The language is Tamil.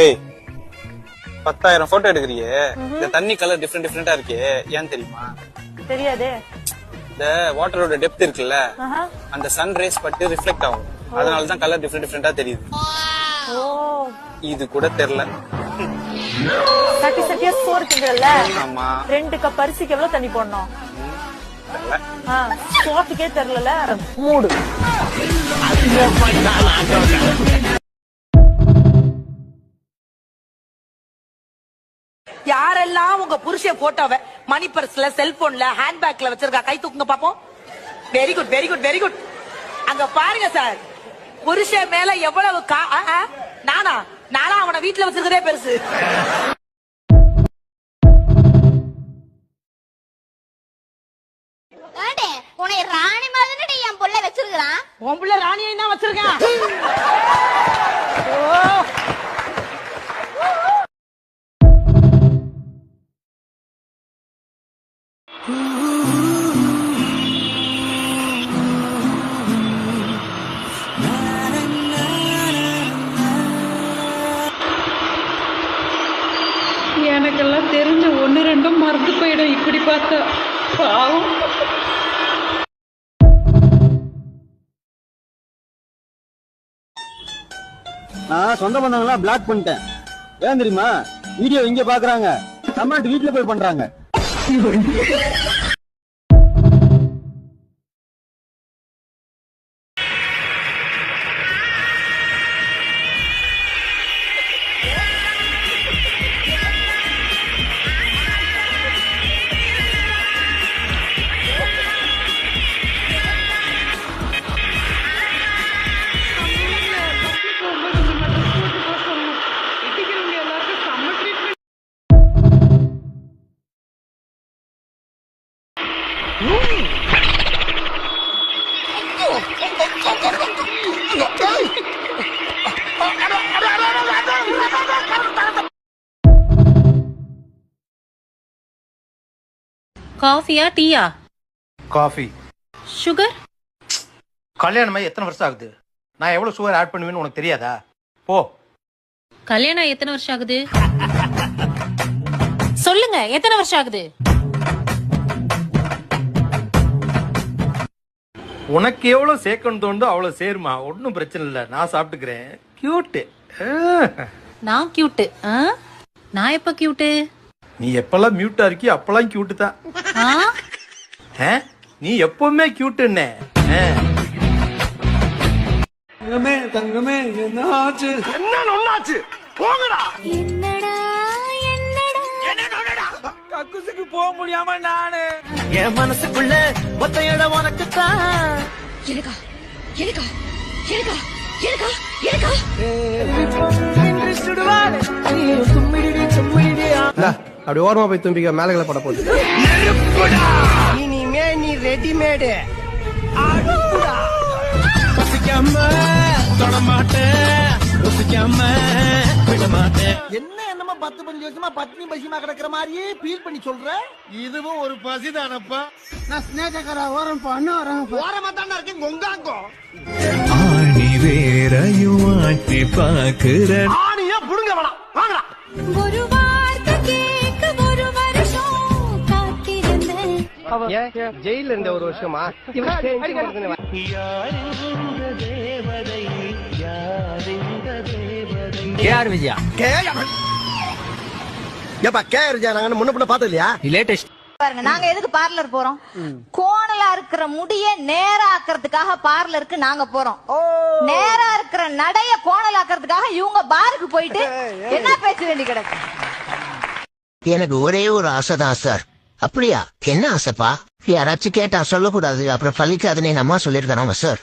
ஏய் 10,000 போட்டோ எடுக்கிறியே, இந்த தண்ணி கலர் டிஃபரெண்டா இருக்கே, ஏன் தெரியுமா? தெரியாதே. இந்த வாட்டரோட டெப்த் இருக்குல்ல, அந்த சன் ரேஸ் பட்டு ரிஃப்ளெக்ட் ஆகும், அதனாலதான் கலர் டிஃபரெண்டா தெரியுது. இது கூட தெரியல. சட்டி சட்டியா சோறு திங்கறல்ல. ஆமா. 2 கப் அரிசிக்கு எவ்வளவு தண்ணி போடணும்? சோத்துக்கே தெரியல. மூடு. யாரெல்லாம் உங்க புருஷன் போட்டோவை மணி பர்ஸ்ல, செல்போன்ல, ஹேண்ட்பேக்ல வச்சிருக்கா? கை தூக்குங்க பாப்போம். Very good, very good, very good. அங்க பாருங்க சார், புருஷன் மேல எவ்வளவு நானா அவனை வீட்டுல வச்சிருக்கிறதே பெருசு. உன்னை ராணி மாதிரி என் புள்ள வச்சிருக்கான். உன் புள்ள ராணியை தான் வச்சிருக்கான். எனக்கெல்லாம் தெரிஞ்ச 1-2 மறந்து போயிடும் இப்படி பார்த்தா. பாவம். நான் சொந்த பந்தங்களா பிளாக் பண்ணிட்டேன். ஏன் தெரியுமா? வீடியோ இங்க பாக்குறாங்க, கமெண்ட் வீட்டுல போய் பண்றாங்க. காஃபியா டீயா? காஃபி. சுகர்? கல்யாணமாய் எத்தனை வருஷம் ஆகுது? நான் எவ்வளவு சுகர் ஆட் பண்ணுவேன்னு உனக்கு தெரியாதா? போ. கல்யாணம் எத்தனை வருஷம் ஆகுது? சொல்லுங்க, எத்தனை வருஷம் ஆகுது? உனக்கு எவ்வளவு சேர்க்கணும் தோணுதோ அவ்வளவு சேருமா, ஒன்னும் பிரச்சனை இல்ல, நான் சாப்பிட்டுக்கிறேன். கியூட்டு. நான் கியூட்டு? நான் எப்ப கியூட்டு? நீ எப்பெல்லாம் மியூட்டா இருக்கி அப்பெல்லாம் கியூட்டு தான். நீ எப்பவுமே கியூட்டுன்னே. தங்கமே தங்கமே என்னாச்சு? என்ன ஒண்ணாச்சு? போங்கடா. என்னடா கக்குசுக்கு போக முடியாம நானு என் மனசுக்குள்ள ஒத்த இடம் உனக்கு தான். எனக்கா எனக்கா எனக்கா எனக்கா எனக்கா அப்படி ஓரமா போய் தும்பிக்க மேலகளை பட போகுது. இனிமே நீ ரெடிமேடு. என்ன என்னமா 10-15 வருஷமா பத்னி பசிமா கிடக்குற மாதிரியே ஃபீல் பண்ணி சொல்ற? இதுவும் ஒரு பசிதானப்பா. நான் ஸ்னேகரா ஓரம் பண்ண வரேன். ஓரமா தானே இருக்கேன் கொங்காங்கோ. ஆணி வேறையும் ஆட்டி பாக்குறேன். ஆணியா புடுங்க வேணாம், வாங்கடா. ஒரு வார்த்தை கேட்க ஒரு வருஷம் காத்திருந்தேன். ஜெயில இருந்த ஒரு வருஷமா கேஆர் விஜயா. ஏப்பா கேஆர் விஜயா நாங்க முன்ன பின்ன பார்த்தது இல்லையா? லேட்டஸ்ட் பாருங்க, நாங்க எதுக்கு பார்லர் போறோம்? கோணலா இருக்கிற முடிய நேரா ஆக்குறதுக்காக பார்லருக்கு நாங்க போறோம். நேரா இருக்கிற நடைய கோணலாக்குறதுக்காக இவங்க பாருக்கு போயிட்டு என்ன பேச வேண்டி கிடக்கு? எனக்கு ஒரே ஒரு ஆசைதான் சார். அப்படியா? என்ன ஆசைப்பா? யாராச்சும் கேட்டா சொல்லக்கூடாது, அப்புறம் பழிக்காதுன்னு அம்மா சொல்லிருக்காங்க சார்.